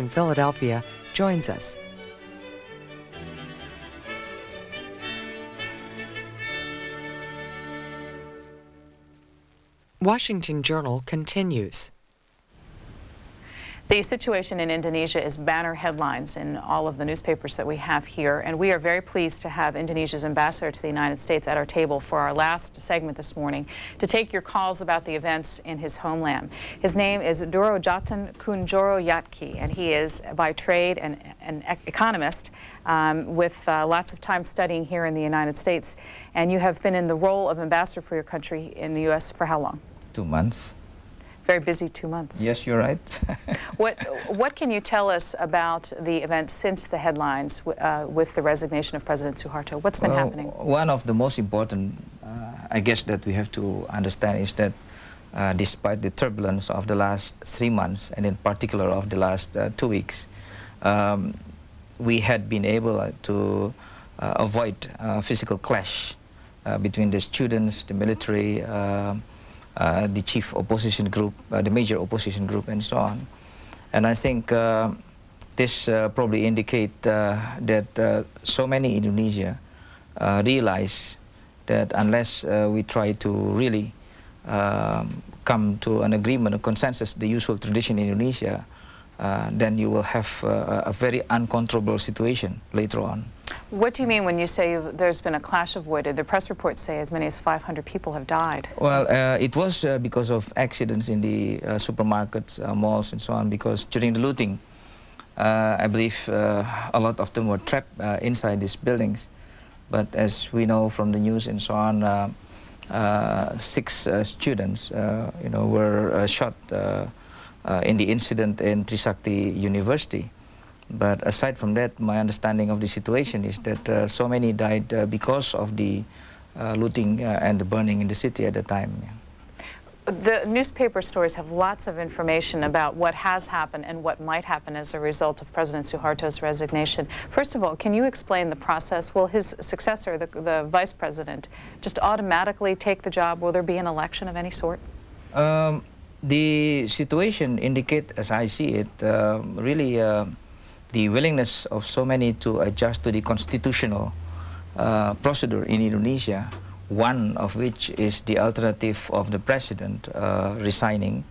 from Philadelphia, joins us. Washington Journal continues. The situation in Indonesia is banner headlines in all of the newspapers that we have here, and we are very pleased to have Indonesia's ambassador to the United States at our table for our last segment this morning to take your calls about the events in his homeland. His name is Dorodjatun Kuntjoro-Jakti, and he is by trade an economist with lots of time studying here in the United States. And you have been in the role of ambassador for your country in the U.S. for how long? 2 months. Very busy 2 months. Yes, you're right. What can you tell us about the events since the headlines with the resignation of President Soeharto? What's been happening? One of the most important, I guess, that we have to understand is that despite the turbulence of the last 3 months, and in particular of the last 2 weeks, we had been able to avoid physical clash between the students, the military, the chief opposition group, the major opposition group, and so on. And I think this probably indicate that so many in Indonesia realize that unless we try to really come to an agreement, a consensus, the usual tradition in Indonesia, then you will have a very uncontrollable situation later on. What do you mean when you say there's been a clash avoided? The press reports say as many as 500 people have died. Well, it was because of accidents in the supermarkets, malls, and so on, because during the looting, I believe a lot of them were trapped inside these buildings. But as we know from the news and so on, 6 students were shot in the incident in Trisakti University. But aside from that, my understanding of the situation is that so many died because of the looting and the burning in the city at the time. Yeah. The newspaper stories have lots of information about what has happened and what might happen as a result of President Suharto's resignation. First of all, can you explain the process? Will his successor, the vice president, just automatically take the job? Will there be an election of any sort? The situation indicates, as I see it, really the willingness of so many to adjust to the constitutional procedure in Indonesia, one of which is the alternative of the president resigning,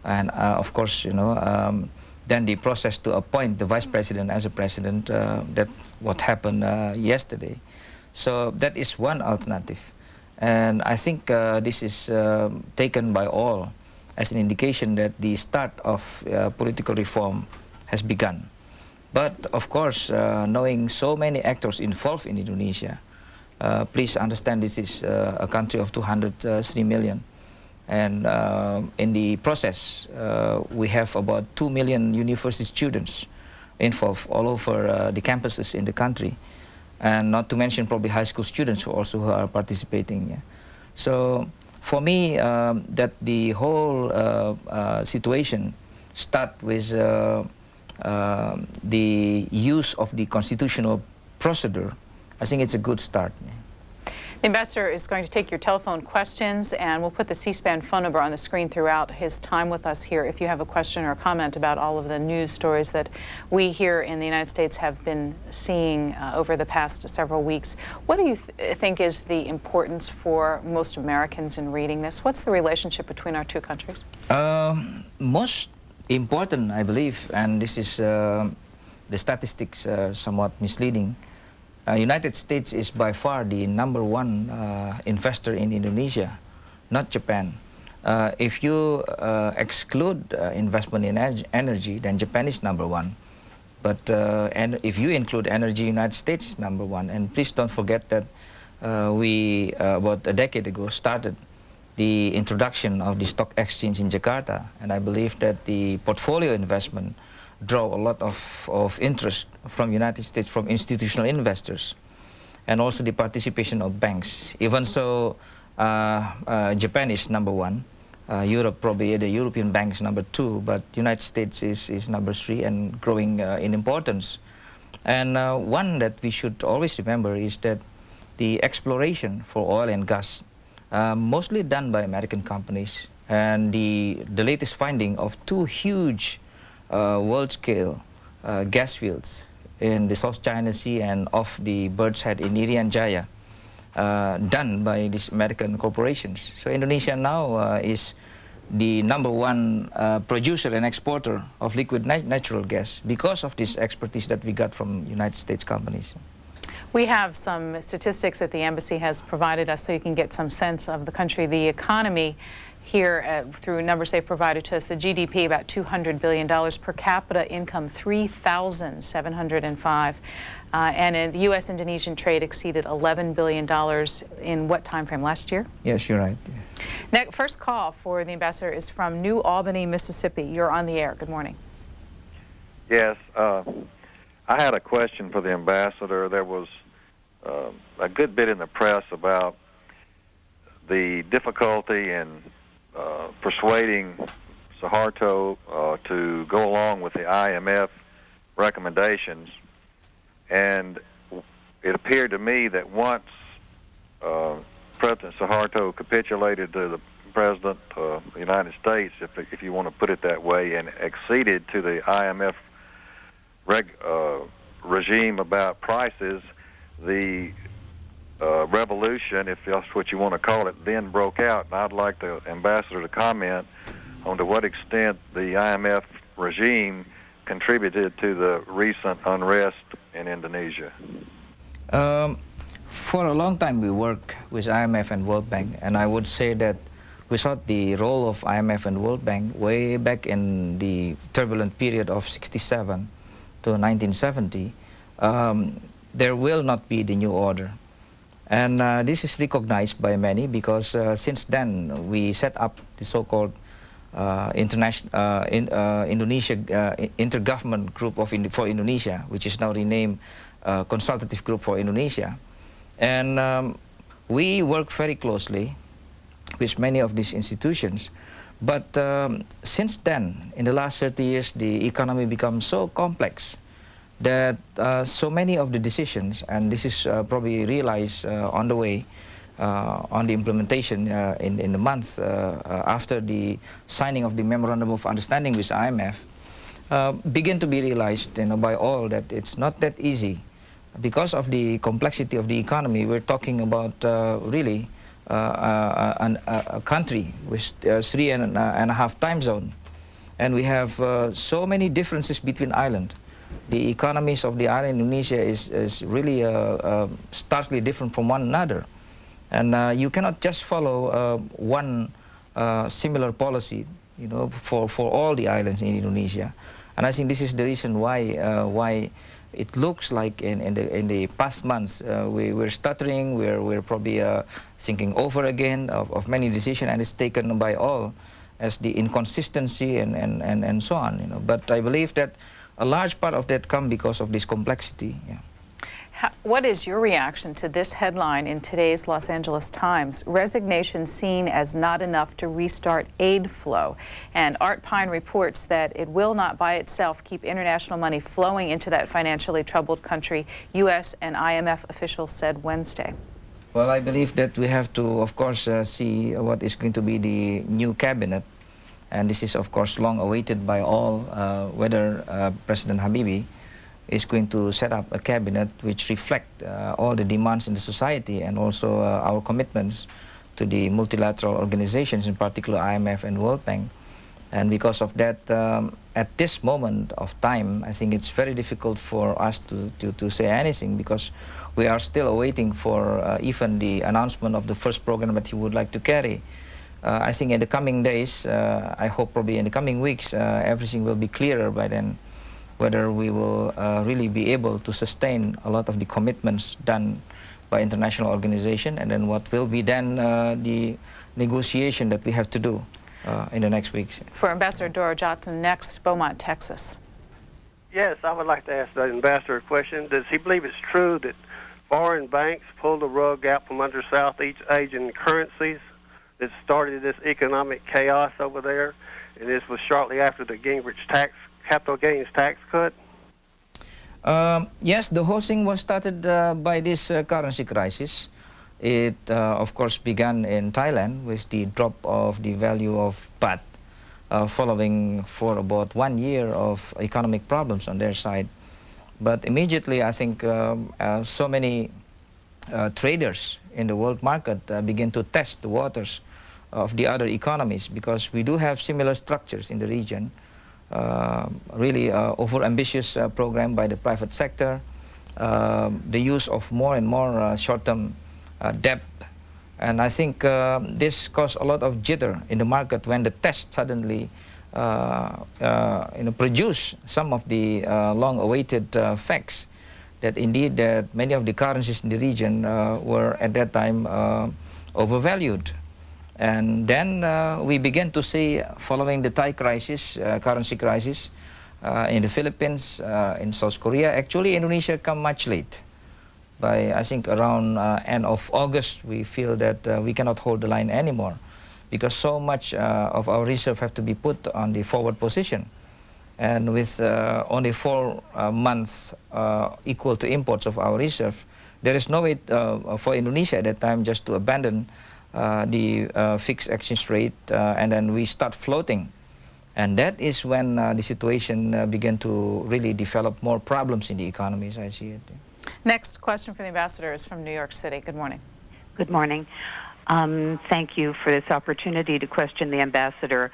and of course, then the process to appoint the vice president as a president, that what happened yesterday. So that is one alternative, and I think this is taken by all as an indication that the start of political reform has begun. But of course, knowing so many actors involved in Indonesia, please understand this is a country of 203 million. And in the process, we have about 2 million university students involved all over the campuses in the country. And not to mention probably high school students who also are participating. Yeah. So for me, that the whole situation start with the use of the constitutional procedure, I think it's a good start. The ambassador is going to take your telephone questions, and we'll put the C-SPAN phone number on the screen throughout his time with us here if you have a question or a comment about all of the news stories that we here in the United States have been seeing over the past several weeks. What do you think is the importance for most Americans in reading this? What's the relationship between our two countries? Most important, I believe, and this is the statistics somewhat misleading. United States is by far the #1 investor in Indonesia, not Japan. If you exclude investment in energy, then Japan is #1. But and if you include energy, United States is #1. And please don't forget that we about a decade ago started the introduction of the stock exchange in Jakarta, and I believe that the portfolio investment draw a lot of interest from United States, from institutional investors, and also the participation of banks. Even so, Japan is #1, Europe probably the European banks #2, but United States is #3 and growing in importance. And one that we should always remember is that the exploration for oil and gas mostly done by American companies, and the latest finding of 2 huge world-scale gas fields in the South China Sea and off the Bird's Head in Irian Jaya, done by these American corporations. So Indonesia now is the #1 producer and exporter of liquid natural gas because of this expertise that we got from United States companies. We have some statistics that the embassy has provided us so you can get some sense of the country. The economy here through numbers they provided to us, the GDP about $200 billion, per capita income $3,705, and the U.S.-Indonesian trade exceeded $11 billion in what time frame, last year? Yes, you're right. Next, first call for the ambassador is from New Albany, Mississippi. You're on the air. Good morning. Yes, I had a question for the ambassador. There was a good bit in the press about the difficulty in persuading Soeharto to go along with the IMF recommendations, and it appeared to me that once President Soeharto capitulated to the President of the United States, if you want to put it that way, and acceded to the IMF regime about prices, the revolution, if that's what you want to call it, then broke out. And I'd like the ambassador to comment on to what extent the IMF regime contributed to the recent unrest in Indonesia. For a long time we worked with IMF and World Bank, and I would say that without the role of IMF and World Bank way back in the turbulent period of 67 to 1970, there will not be the new order. And this is recognized by many because since then we set up the so-called Indonesia Intergovernment Group for Indonesia, which is now renamed Consultative Group for Indonesia. And we work very closely with many of these institutions. But since then, in the last 30 years, the economy becomes so complex that so many of the decisions, and this is probably realized on the way, on the implementation in the month after the signing of the Memorandum of Understanding with IMF, begin to be realized by all that it's not that easy. Because of the complexity of the economy, we're talking about really a country with 3.5 time zone, and we have so many differences between islands. The economies of the island Indonesia is really starkly different from one another, and you cannot just follow one similar policy, for all the islands in Indonesia. And I think this is the reason why it looks like in the past months we're stuttering, we're probably thinking over again of many decisions, and it's taken by all as the inconsistency and so on. But I believe that a large part of that comes because of this complexity. Yeah. What is your reaction to this headline in today's Los Angeles Times? Resignation seen as not enough to restart aid flow. And Art Pine reports that it will not by itself keep international money flowing into that financially troubled country, U.S. and IMF officials said Wednesday. Well, I believe that we have to, of course, see what is going to be the new cabinet. And this is, of course, long awaited by all, whether President Habibie is going to set up a cabinet which reflect all the demands in the society and also our commitments to the multilateral organizations, in particular IMF and World Bank. And because of that, at this moment of time, I think it's very difficult for us to say anything, because we are still awaiting for even the announcement of the first program that he would like to carry. I think in the coming days, I hope probably in the coming weeks, everything will be clearer by then, whether we will really be able to sustain a lot of the commitments done by international organization, and then what will be then the negotiation that we have to do in the next weeks. For Ambassador Dorodjatun, next, Beaumont, Texas. Yes, I would like to ask the ambassador a question. Does he believe it's true that foreign banks pulled the rug out from under Southeast Asian currencies that started this economic chaos over there? And this was shortly after the Gingrich capital gains tax cut? Yes, the whole thing was started by this currency crisis. It, of course, began in Thailand with the drop of the value of baht following for about 1 year of economic problems on their side. But immediately, I think so many traders in the world market begin to test the waters of the other economies, because we do have similar structures in the region. Really over-ambitious program by the private sector, the use of more and more short-term debt. And I think this caused a lot of jitter in the market when the test suddenly produce some of the long-awaited facts that indeed that many of the currencies in the region were at that time overvalued. And then we began to see, following the Thai crisis, currency crisis, in the Philippines, in South Korea, actually Indonesia come much late. By, I think, around end of August, we feel that we cannot hold the line anymore, because so much of our reserve have to be put on the forward position. And with only 4 months equal to imports of our reserve, there is no way for Indonesia at that time just to abandon the fixed exchange rate and then we start floating. And that is when the situation began to really develop more problems in the economy, as I see it. Next question for the ambassador is from New York City. Good morning. Good morning. Thank you for this opportunity to question the ambassador.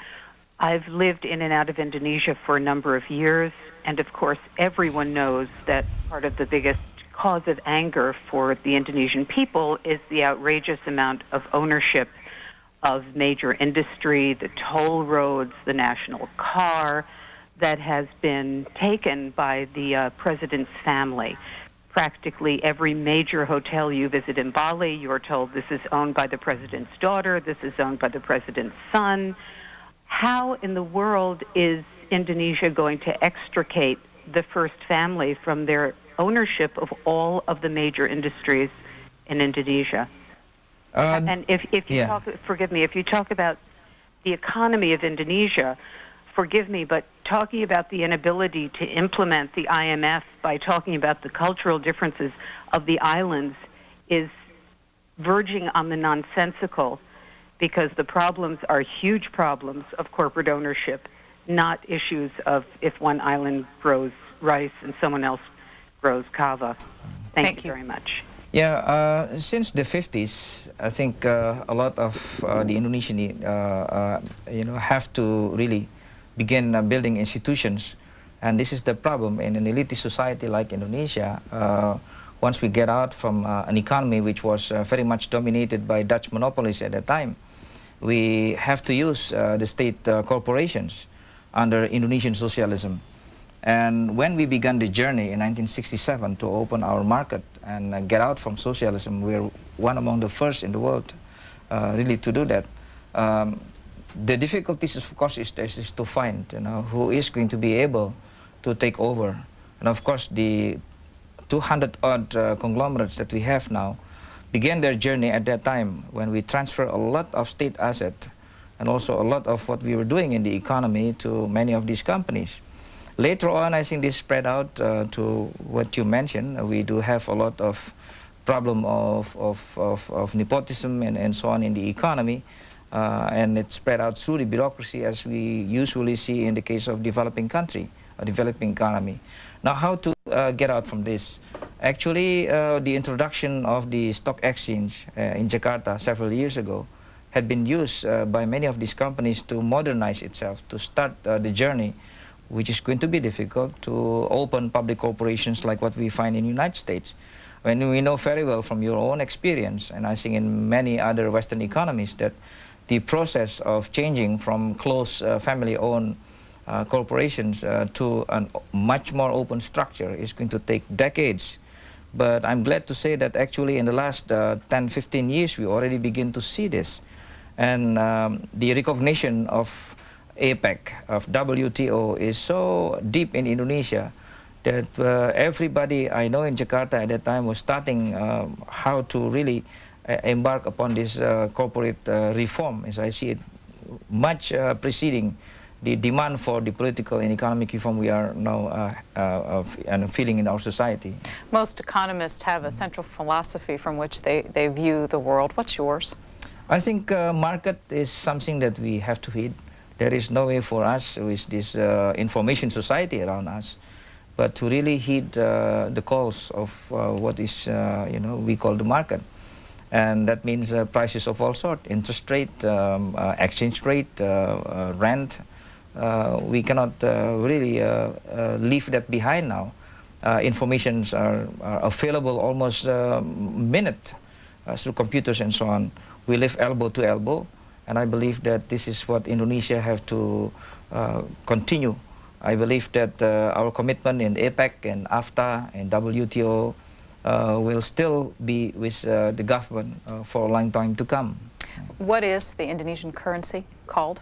I've lived in and out of Indonesia for a number of years, and of course everyone knows that part of the biggest cause of anger for the Indonesian people is the outrageous amount of ownership of major industry, the toll roads, the national car, that has been taken by the president's family. Practically every major hotel you visit in Bali, you're told this is owned by the president's daughter, this is owned by the president's son. How in the world is Indonesia going to extricate the first family from their ownership of all of the major industries in Indonesia? And if you talk, forgive me, if you talk about the economy of Indonesia, forgive me, but talking about the inability to implement the IMF by talking about the cultural differences of the islands is verging on the nonsensical, because the problems are huge problems of corporate ownership, not issues of if one island grows rice and someone else grows kava. Thank you very much. Yeah, since the 50s, I think a lot of the Indonesian, have to really begin building institutions, and this is the problem in an elitist society like Indonesia. Once we get out from an economy which was very much dominated by Dutch monopolies at that time, we have to use the state corporations under Indonesian socialism. And when we began the journey in 1967 to open our market and get out from socialism, we were one among the first in the world really to do that. The difficulties, of course, is to find who is going to be able to take over. And of course, the 200-odd conglomerates that we have now began their journey at that time when we transfer a lot of state asset and also a lot of what we were doing in the economy to many of these companies. Later on, I think this spread out to what you mentioned. We do have a lot of problem of nepotism and so on in the economy, and it spread out through the bureaucracy, as we usually see in the case of developing country, a developing economy. Now, how to get out from this? Actually, the introduction of the stock exchange in Jakarta several years ago had been used by many of these companies to modernize itself, to start the journey, which is going to be difficult, to open public corporations like what we find in the United States. When we know very well from your own experience, and I think in many other Western economies, that the process of changing from close family-owned corporations to a much more open structure is going to take decades. But I'm glad to say that actually in the last 10-15 years we already begin to see this. And the recognition of APEC, of WTO, is so deep in Indonesia that everybody I know in Jakarta at that time was starting how to really embark upon this corporate reform, as I see it, much preceding the demand for the political and economic reform we are now feeling in our society. Most economists have a central philosophy from which they view the world. What's yours? I think market is something that we have to heed. there is no way for us with this information society around us, but to really heed the calls of what is, we call the market. And that means prices of all sorts, interest rate, exchange rate, rent. We cannot really leave that behind now. Informations are available almost minute through computers and so on. We live elbow to elbow, and I believe that this is what Indonesia have to continue. I believe that our commitment in APEC and AFTA and WTO will still be with the government for a long time to come. What is the Indonesian currency called?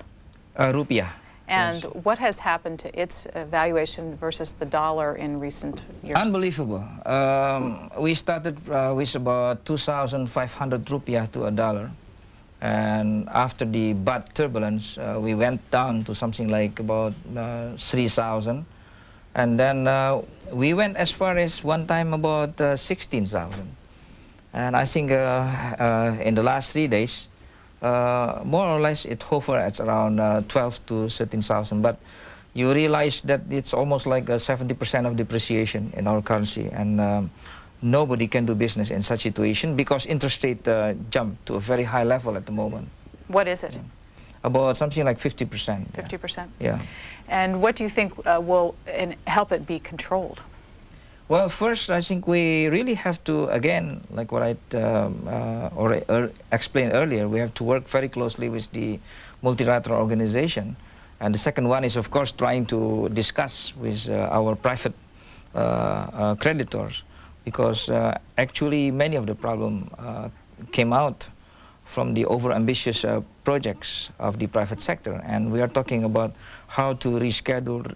Rupiah. And yes. what has happened to its valuation versus the dollar in recent years? Unbelievable. We started with about 2,500 rupiah to a dollar. And after the baht turbulence, we went down to something like about 3,000. And then we went as far as one time about 16,000. And I think in the last 3 days, more or less it hovered at around 12 to 13,000. But you realize that it's almost like 70% of depreciation in our currency. And nobody can do business in such situation because interest rate jumped to a very high level at the moment. What is it? About something like 50%. 50%? Yeah. And what do you think will help it be controlled? Well, first, I think we really have to, again, like what I explained earlier, we have to work very closely with the multilateral organization. And the second one is, of course, trying to discuss with our private creditors, because actually many of the problem came out from the over-ambitious projects of the private sector. And we are talking about how to reschedule,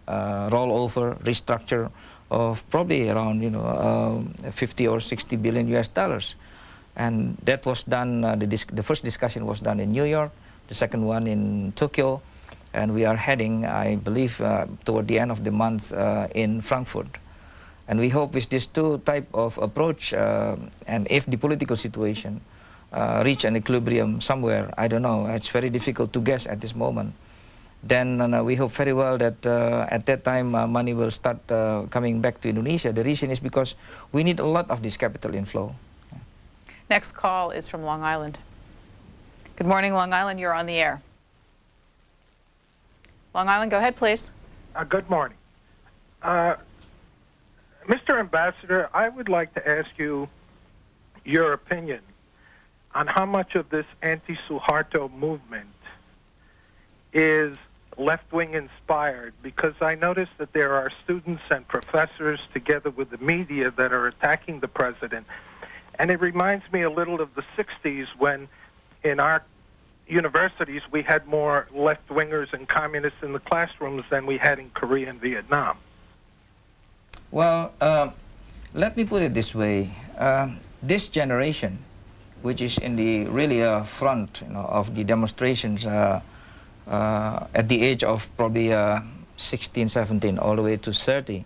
roll over, restructure of probably around 50 or 60 billion US dollars. And that was done, the first discussion was done in New York, the second one in Tokyo, and we are heading, I believe, toward the end of the month in Frankfurt. And we hope with this two type of approach, and if the political situation reach an equilibrium somewhere, I don't know, it's very difficult to guess at this moment, then we hope very well that at that time money will start coming back to Indonesia. The reason is because we need a lot of this capital inflow. Next call is from Long Island. Good morning, Long Island. You're on the air. Long Island, go ahead, please. Good morning. Mr. Ambassador, I would like to ask you your opinion on how much of this anti-Suharto movement is left-wing inspired, because I noticed that there are students and professors together with the media that are attacking the president. And it reminds me a little of the 60s when in our universities we had more left-wingers and communists in the classrooms than we had in Korea and Vietnam. Well, let me put it this way. This generation, which is in the really front of the demonstrations at the age of probably 16, 17, all the way to 30,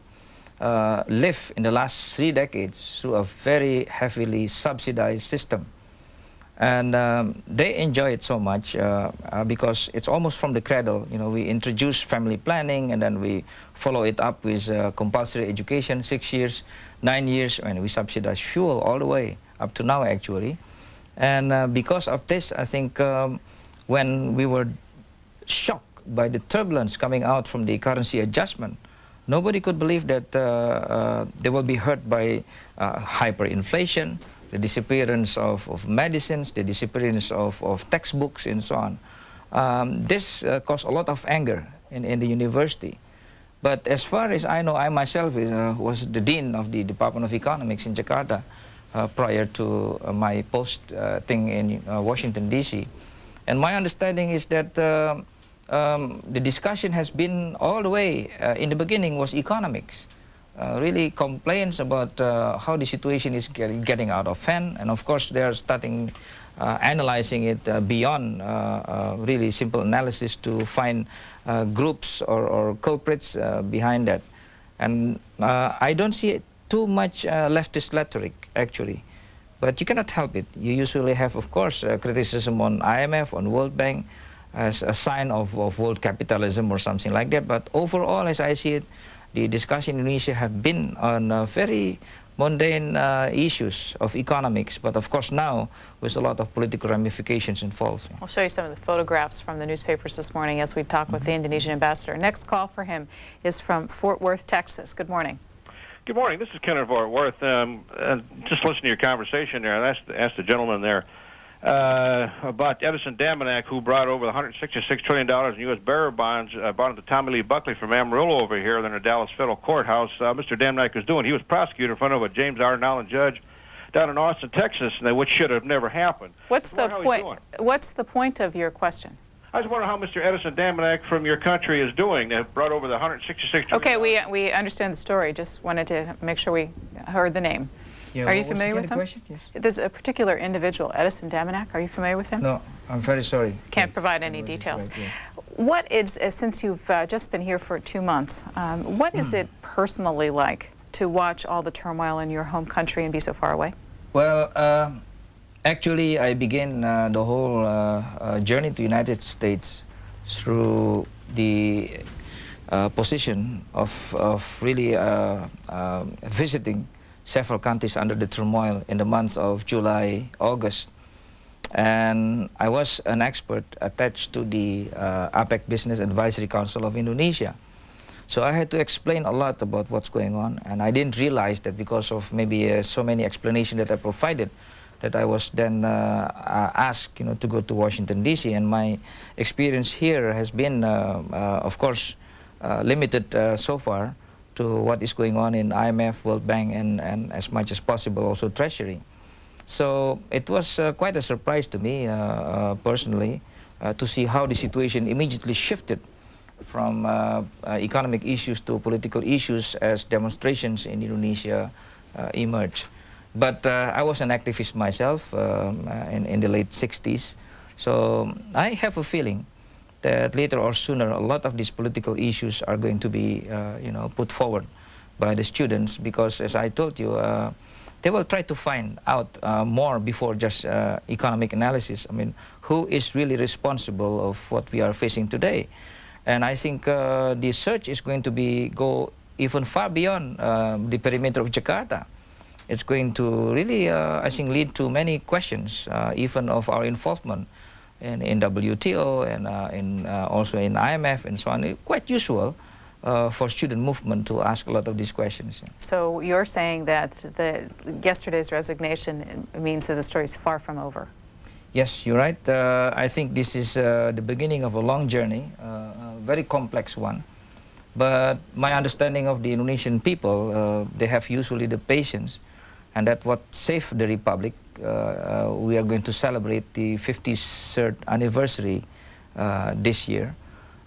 live in the last 3 decades through a very heavily subsidized system. And they enjoy it so much because it's almost from the cradle. We introduce family planning, and then we follow it up with compulsory education, 6 years, 9 years, and we subsidize fuel all the way up to now, actually. And because of this, I think when we were shocked by the turbulence coming out from the currency adjustment, nobody could believe that they will be hurt by hyperinflation, the disappearance of medicines, the disappearance of textbooks, and so on. This caused a lot of anger in the university. But as far as I know, I myself was the dean of the Department of Economics in Jakarta prior to my posting in Washington, D.C. And my understanding is that the discussion has been all the way, in the beginning was economics. Really complaints about how the situation is getting out of hand, and of course they are starting analyzing it beyond really simple analysis to find groups or culprits behind that. And I don't see too much leftist rhetoric, actually, but you cannot help it. You usually have, of course, criticism on IMF, on World Bank, as a sign of world capitalism or something like that. But overall, as I see it, the discussion in Indonesia have been on very mundane issues of economics, but of course now with a lot of political ramifications involved. I'll show you some of the photographs from the newspapers this morning as we talk with the Indonesian ambassador. Next call for him is from Fort Worth, Texas. Good morning. Good morning. This is Kenneth Fort Worth. Just listening to your conversation there, I asked the gentleman there about Edison Damanak, who brought over the $166 trillion in U.S. bearer bonds, bought into Tommy Lee Buckley from Amarillo over here in the Dallas Federal Courthouse. Mr. Damanak was doing. He was prosecuted in front of a James R. Nowlin judge down in Austin, Texas, which should have never happened. What's the point? What's the point of your question? I was wondering how Mr. Edison Damanak from your country is doing. They brought over the $166 trillion. Okay, we understand the story. Just wanted to make sure we heard the name. Yeah, are you familiar with him? Yes. There's a particular individual, Edison Damanak. Are you familiar with him? No, I'm very sorry. Can't provide any details. Right, yeah. What is, since you've just been here for 2 months, what is it personally like to watch all the turmoil in your home country and be so far away? Well, actually, I began the whole journey to the United States through the position of really visiting several countries under the turmoil in the months of July, August. And I was an expert attached to the APEC Business Advisory Council of Indonesia. So I had to explain a lot about what's going on, and I didn't realize that because of maybe so many explanations that I provided, that I was then asked, to go to Washington, D.C. And my experience here has been, of course, limited so far to what is going on in IMF, World Bank, and as much as possible also Treasury. So it was quite a surprise to me personally to see how the situation immediately shifted from economic issues to political issues as demonstrations in Indonesia emerged. But I was an activist myself in the late 60s, so I have a feeling that later or sooner a lot of these political issues are going to be put forward by the students, because as I told you, they will try to find out more before just economic analysis. I mean, who is really responsible of what we are facing today? And I think the search is going to go even far beyond the perimeter of Jakarta. It's going to really, I think, lead to many questions, even of our involvement in WTO and also in IMF and so on. It's quite usual for student movement to ask a lot of these questions. So you're saying that yesterday's resignation means that the story is far from over? Yes, you're right. I think this is the beginning of a long journey, a very complex one. But my understanding of the Indonesian people, they have usually the patience, and that's what saved the Republic. We are going to celebrate the 53rd anniversary this year,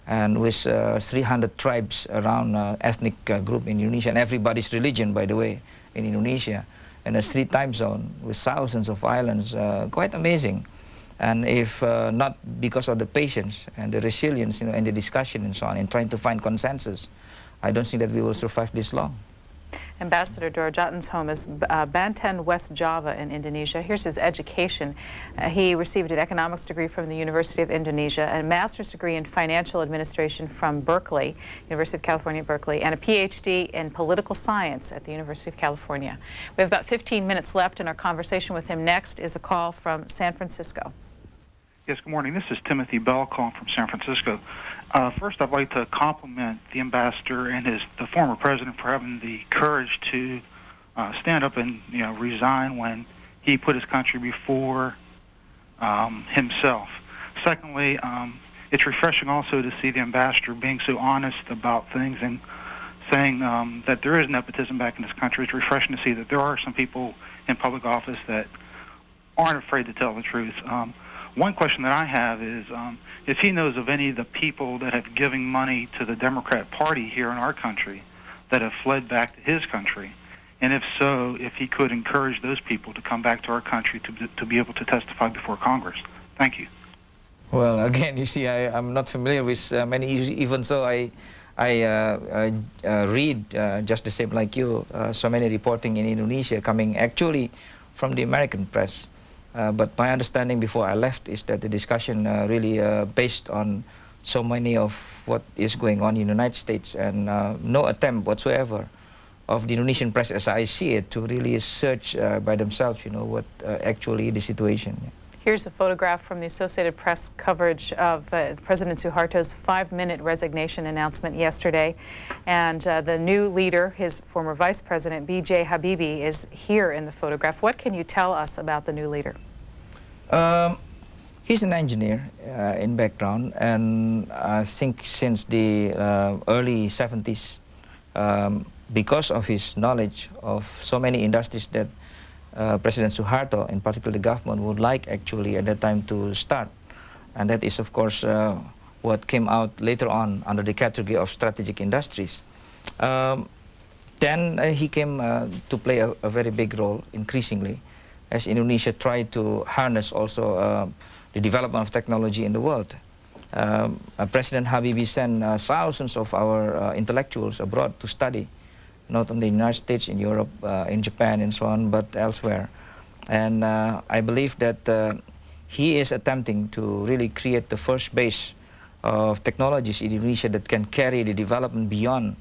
and with 300 tribes around ethnic group in Indonesia, and everybody's religion, by the way, in Indonesia, and a 3 time zone with thousands of islands, quite amazing. And if not because of the patience and the resilience, and the discussion and so on, and trying to find consensus, I don't think that we will survive this long. Ambassador Dorodjatun's home is Banten, West Java in Indonesia. Here's his education. He received an economics degree from the University of Indonesia, a master's degree in financial administration from Berkeley, University of California, Berkeley, and a PhD in political science at the University of California. We have about 15 minutes left in our conversation with him. Next is a call from San Francisco. Yes, good morning. This is Timothy Bell calling from San Francisco. First, I'd like to compliment the ambassador and the former president for having the courage to stand up and resign when he put his country before himself. Secondly, it's refreshing also to see the ambassador being so honest about things and saying that there is nepotism back in this country. It's refreshing to see that there are some people in public office that aren't afraid to tell the truth. One question that I have is if he knows of any of the people that have given money to the Democrat Party here in our country that have fled back to his country, and if so, if he could encourage those people to come back to our country to be able to testify before Congress. Thank you. Well, again, you see, I'm not familiar with many issues, even so I read just the same like you, so many reporting in Indonesia coming actually from the American press. But my understanding before I left is that the discussion really based on so many of what is going on in the United States, and no attempt whatsoever of the Indonesian press, as I see it, to really search by themselves, what actually the situation. Here's a photograph from the Associated Press coverage of President Suharto's 5-minute resignation announcement yesterday. And the new leader, his former vice president, B.J. Habibie, is here in the photograph. What can you tell us about the new leader? He's an engineer in background, and I think since the early 70s, because of his knowledge of so many industries that President Soeharto, in particular the government, would like actually at that time to start. And that is, of course, what came out later on under the category of strategic industries. Then he came to play a very big role, increasingly, as Indonesia tried to harness also the development of technology in the world. President Habibie sent thousands of our intellectuals abroad to study, not only in the United States, in Europe, in Japan, and so on, but elsewhere. And I believe that he is attempting to really create the first base of technologies in Indonesia that can carry the development beyond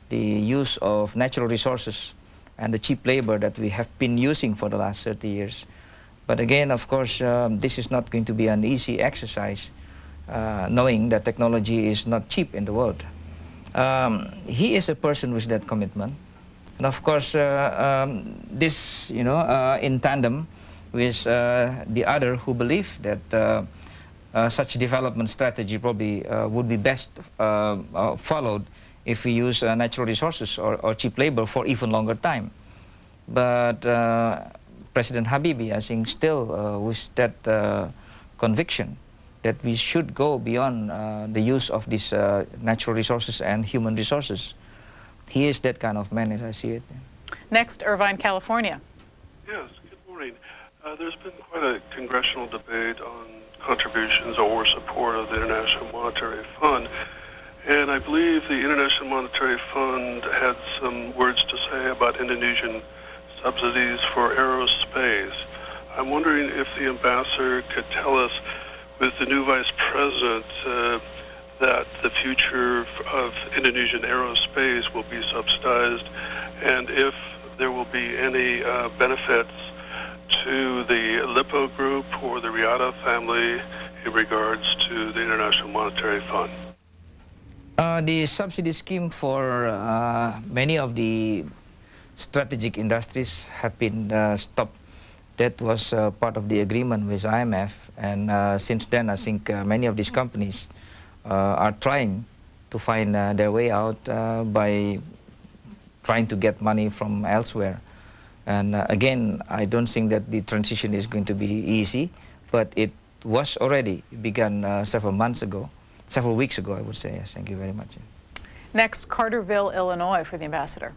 the use of natural resources and the cheap labor that we have been using for the last 30 years. But again, of course, this is not going to be an easy exercise, knowing that technology is not cheap in the world. He is a person with that commitment, and of course this, in tandem with the other who believe that such development strategy probably would be best followed if we use natural resources or cheap labor for even longer time. But President Habibie, I think, still with that conviction that we should go beyond the use of these natural resources and human resources. He is that kind of man, as I see it. Next, Irvine, California. Yes, good morning. There's been quite a congressional debate on contributions or support of the International Monetary Fund, and I believe the International Monetary Fund had some words to say about Indonesian subsidies for aerospace. I'm wondering if the ambassador could tell us, with the new vice president, that the future of Indonesian aerospace will be subsidized, and if there will be any benefits to the Lippo Group or the Riata family in regards to the International Monetary Fund. The subsidy scheme for many of the strategic industries have been stopped. That was part of the agreement with IMF, and since then I think many of these companies are trying to find their way out by trying to get money from elsewhere. And again, I don't think that the transition is going to be easy, but it was already begun several weeks ago, I would say. Yes, thank you very much. Next, Carterville, Illinois, for the ambassador.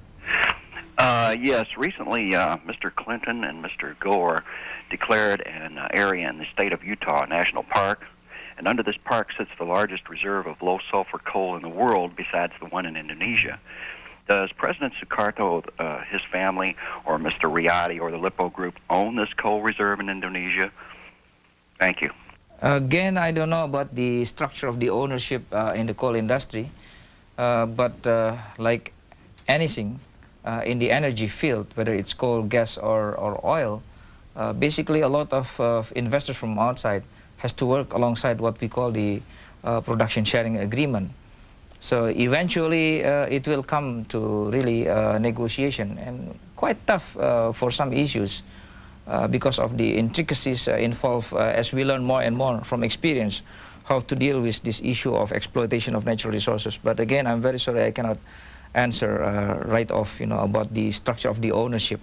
Yes, recently Mr. Clinton and Mr. Gore declared an area in the state of Utah a national park, and under this park sits the largest reserve of low-sulfur coal in the world besides the one in Indonesia. Does President Suharto, his family, or Mr. Riata or the Lippo Group own this coal reserve in Indonesia? Thank you. Again, I don't know about the structure of the ownership in the coal industry, but like anything, in the energy field, whether it's coal, gas, or oil, basically a lot of investors from outside has to work alongside what we call the production sharing agreement. So eventually it will come to really negotiation, and quite tough for some issues because of the intricacies involved as we learn more and more from experience how to deal with this issue of exploitation of natural resources. But again, I'm very sorry I cannot answer right off, about the structure of the ownership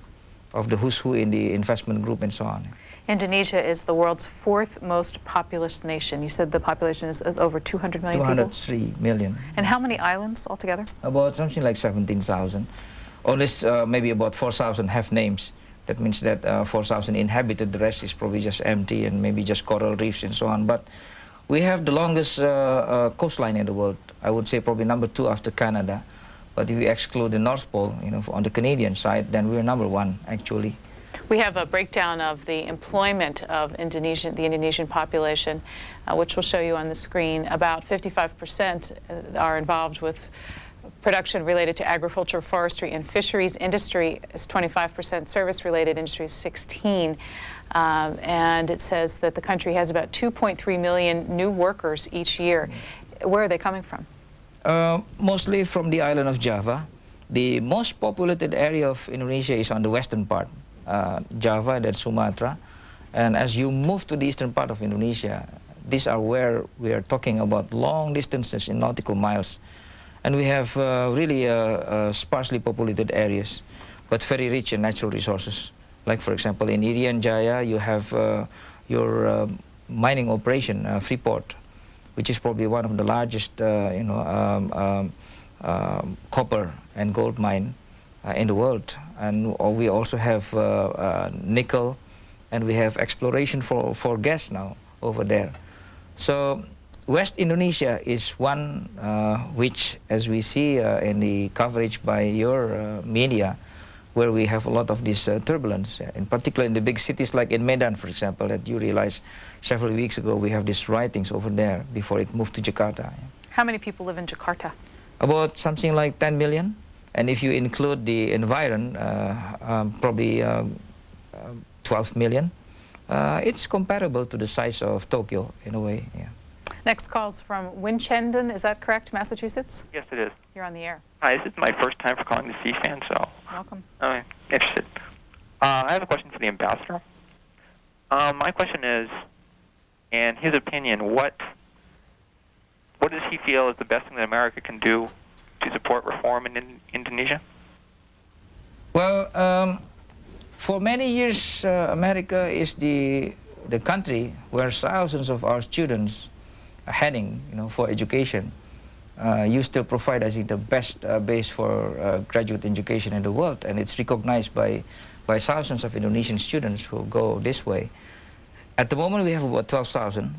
of the who's who in the investment group and so on. Indonesia is the world's 4th most populous nation. You said the population is over 200 million 203 people? million. And how many islands altogether? About something like 17,000. Only maybe about 4,000 have names. That means that 4,000 inhabited, the rest is probably just empty and maybe just coral reefs and so on. But we have the longest coastline in the world. I would say probably number 2 after Canada. But if we exclude the North Pole, on the Canadian side, then we're number 1, actually. We have a breakdown of the employment of the Indonesian population, which we'll show you on the screen. About 55% are involved with production related to agriculture, forestry, and fisheries. Industry is 25%, service-related industry is 16%. And it says that the country has about 2.3 million new workers each year. Where are they coming from? Mostly from the island of Java. The most populated area of Indonesia is on the western part, Java, then Sumatra. And as you move to the eastern part of Indonesia, these are where we are talking about long distances in nautical miles. And we have really sparsely populated areas, but very rich in natural resources. Like, for example, in Irian Jaya, you have your mining operation, Freeport, which is probably one of the largest, copper and gold mine in the world. And we also have nickel, and we have exploration for gas now over there. So West Indonesia is one which, as we see in the coverage by your media, where we have a lot of this turbulence, in particular in the big cities like in Medan, for example, that you realize several weeks ago we have these rioting over there before it moved to Jakarta. How many people live in Jakarta? About something like 10 million. And if you include the environ, probably 12 million. It's comparable to the size of Tokyo in a way. Yeah. Next call's from Winchendon, is that correct, Massachusetts? Yes, it is. You're on the air. Hi, this is my first time for calling the C-SPAN, so welcome. I'm interested. I have a question for the ambassador. My question is, in his opinion, what does he feel is the best thing that America can do to support reform in Indonesia? Well, for many years, America is the country where thousands of our students are heading, for education. You still provide, I think, the best base for graduate education in the world, and it's recognized by thousands of Indonesian students who go this way. At the moment, we have about 12,000,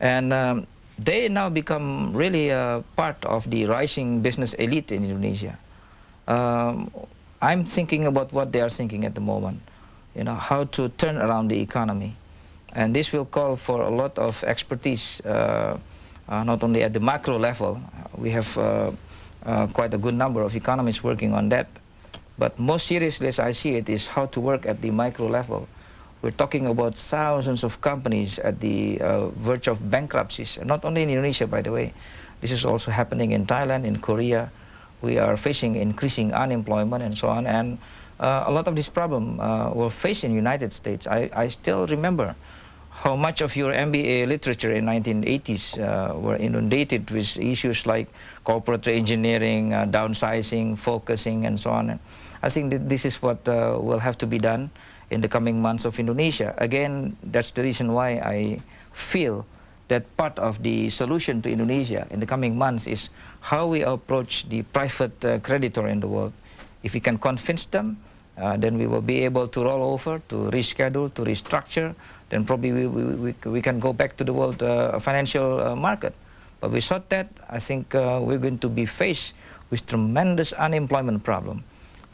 and they now become really part of the rising business elite in Indonesia. I'm thinking about what they are thinking at the moment, how to turn around the economy. And this will call for a lot of expertise, not only at the macro level. We have quite a good number of economists working on that. But most seriously, as I see it, is how to work at the micro level. We're talking about thousands of companies at the verge of bankruptcies, not only in Indonesia, by the way. This is also happening in Thailand, in Korea. We are facing increasing unemployment and so on. And a lot of this problem were faced in the United States. I still remember how much of your MBA literature in 1980s were inundated with issues like corporate engineering, downsizing, focusing, and so on. And I think that this is what will have to be done in the coming months of Indonesia. Again, that's the reason why I feel that part of the solution to Indonesia in the coming months is how we approach the private creditor in the world. If we can convince them, then we will be able to roll over, to reschedule, to restructure. Then probably we can go back to the world financial market. But without that, I think we're going to be faced with tremendous unemployment problem.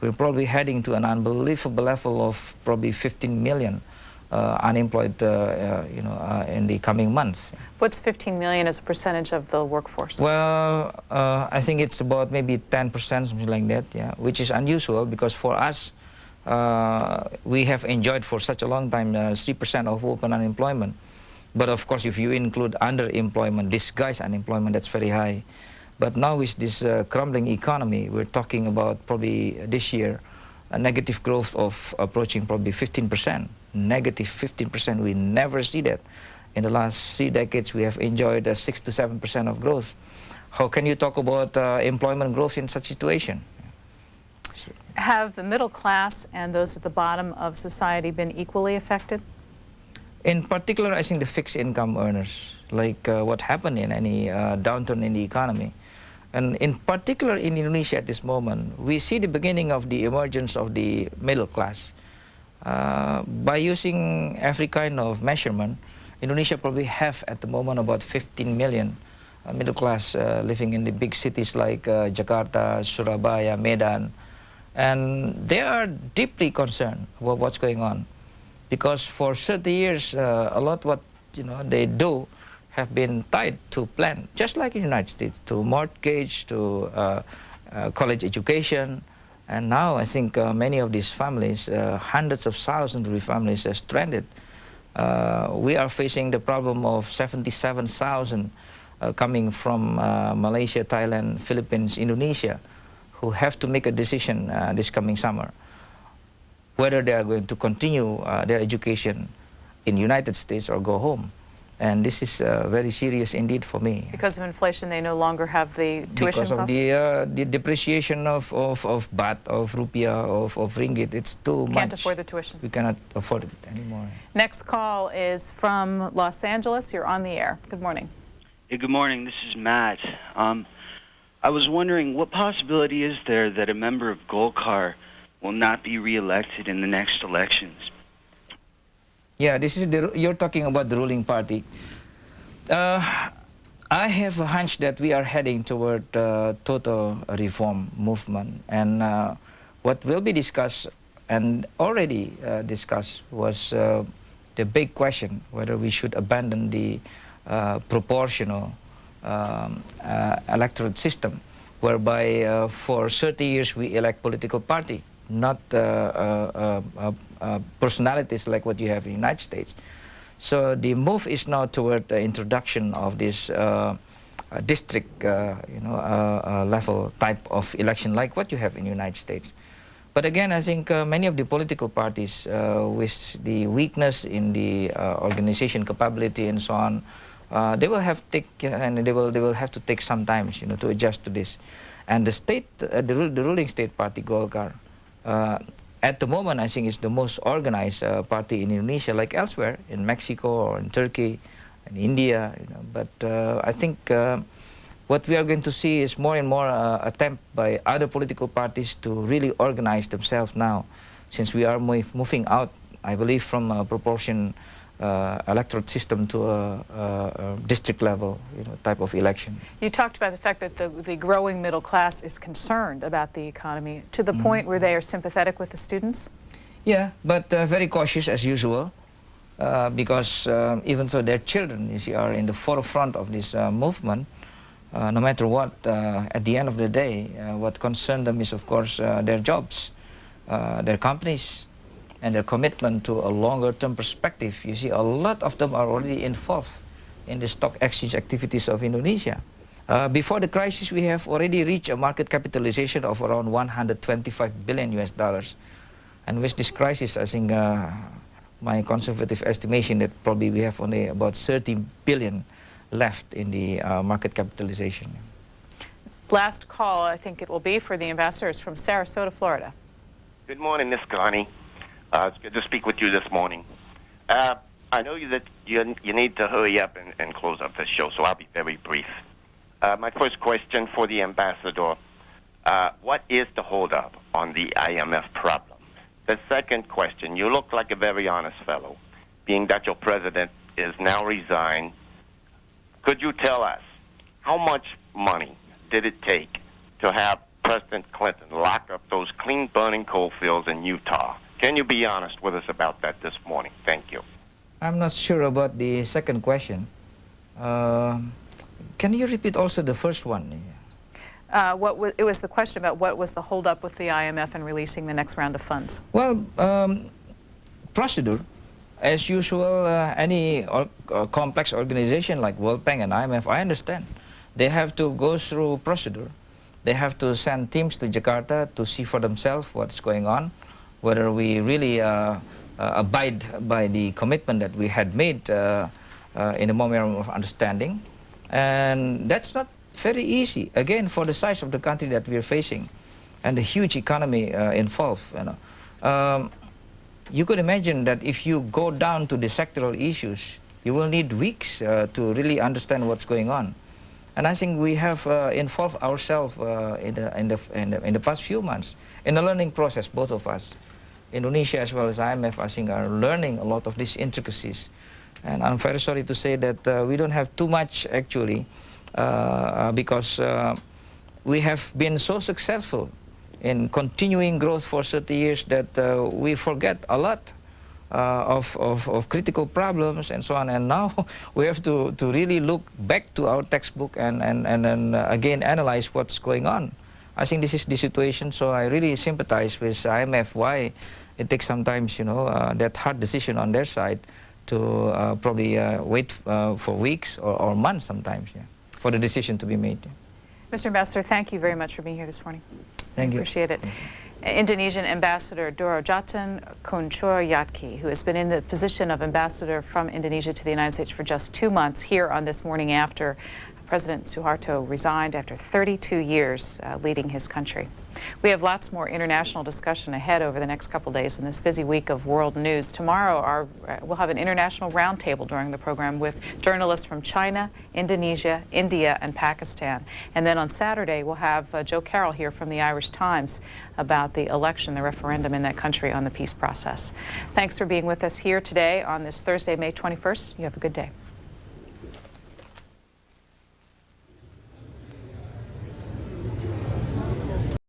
We're probably heading to an unbelievable level of probably 15 million unemployed, in the coming months. What's 15 million as a percentage of the workforce? Well, I think it's about maybe 10%, something like that, yeah, which is unusual because for us, we have enjoyed for such a long time 3% of open unemployment. But of course, if you include underemployment, disguised unemployment, that's very high. But now with this crumbling economy, we're talking about probably this year a negative growth of approaching probably 15%. Negative 15%, we never see that. In the last 3 decades, we have enjoyed 6 to 7% of growth. How can you talk about employment growth in such a situation? Have the middle class and those at the bottom of society been equally affected? In particular, I think the fixed income earners, like what happened in any downturn in the economy. And in particular in Indonesia at this moment, we see the beginning of the emergence of the middle class. By using every kind of measurement, Indonesia probably have at the moment about 15 million middle class living in the big cities like Jakarta, Surabaya, Medan. And they are deeply concerned about what's going on, because for 30 years, a lot what they do have been tied to plan, just like in the United States, to mortgage, to college education. And now I think many of these families, hundreds of thousands of families are stranded. We are facing the problem of 77,000 coming from Malaysia, Thailand, Philippines, Indonesia, who have to make a decision this coming summer, whether they are going to continue their education in the United States or go home. And this is very serious indeed for me. Because of inflation, they no longer have the tuition costs? Because of the depreciation of baht, of rupiah, of ringgit, it's too much. Can't afford the tuition. We cannot afford it anymore. Next call is from Los Angeles. You're on the air. Good morning. Hey, good morning. This is Matt. I was wondering, what possibility is there that a member of Golkar will not be re-elected in the next elections? Yeah, this is you're talking about the ruling party. I have a hunch that we are heading toward total reform movement, and what will be discussed and already discussed was the big question whether we should abandon the proportional electorate system, whereby for 30 years we elect political party, not personalities like what you have in the United States. So the move is now toward the introduction of this district level type of election like what you have in the United States. But again, I think many of the political parties with the weakness in the organization capability and so on, they will have to take some time to adjust to this. And the state, the ruling state party, Golkar, at the moment, I think it's the most organized party in Indonesia, like elsewhere, in Mexico or in Turkey, in India. But I think what we are going to see is more and more attempt by other political parties to really organize themselves now, since we are moving out, I believe, from a proportion electorate system to a district level type of election. You talked about the fact that the growing middle class is concerned about the economy to the point where they are sympathetic with the students? Yeah, but very cautious as usual, because even though their children, you see, are in the forefront of this movement, no matter what, at the end of the day, what concerns them is, of course, their jobs, their companies, and their commitment to a longer-term perspective. You see, a lot of them are already involved in the stock exchange activities of Indonesia. Before the crisis, we have already reached a market capitalization of around 125 billion US dollars. And with this crisis, I think my conservative estimation that probably we have only about 30 billion left in the market capitalization. Last call, I think it will be for the ambassadors from Sarasota, Florida. Good morning, Ms. Carney. It's good to speak with you this morning. I know that you need to hurry up and close up this show, so I'll be very brief. My first question for the ambassador, what is the holdup on the IMF problem? The second question, you look like a very honest fellow, being that your president is now resigned. Could you tell us how much money did it take to have President Clinton lock up those clean burning coal fields in Utah? Can you be honest with us about that this morning? Thank you. I'm not sure about the second question. Can you repeat also the first one? It was the question about what was the holdup with the IMF and releasing the next round of funds. Well, procedure. As usual, any complex organization like World Bank and IMF, I understand. They have to go through procedure. They have to send teams to Jakarta to see for themselves what's going on, whether we really abide by the commitment that we had made in a moment of understanding. And that's not very easy, again, for the size of the country that we're facing and the huge economy involved. You could imagine that if you go down to the sectoral issues, you will need weeks to really understand what's going on. And I think we have involved ourselves in the past few months in the learning process, both of us. Indonesia as well as IMF, I think, are learning a lot of these intricacies. And I'm very sorry to say that we don't have too much, actually, because we have been so successful in continuing growth for 30 years that we forget a lot of critical problems and so on. And now we have to really look back to our textbook and then again analyze what's going on. I think this is the situation, so I really sympathize with IMF why it takes sometimes, you know, that hard decision on their side to probably wait for weeks or months sometimes, yeah, for the decision to be made. Yeah. Mr. Ambassador, thank you very much for being here this morning. Thank you. Appreciate it. Indonesian Ambassador Dorodjatun Kuntjoro-Jakti, who has been in the position of ambassador from Indonesia to the United States for just 2 months, here on This Morning after President Soeharto resigned after 32 years leading his country. We have lots more international discussion ahead over the next couple days in this busy week of world news. Tomorrow, we'll have an international roundtable during the program with journalists from China, Indonesia, India, and Pakistan. And then on Saturday, we'll have Joe Carroll here from the Irish Times about the election, the referendum in that country on the peace process. Thanks for being with us here today on this Thursday, May 21st. You have a good day.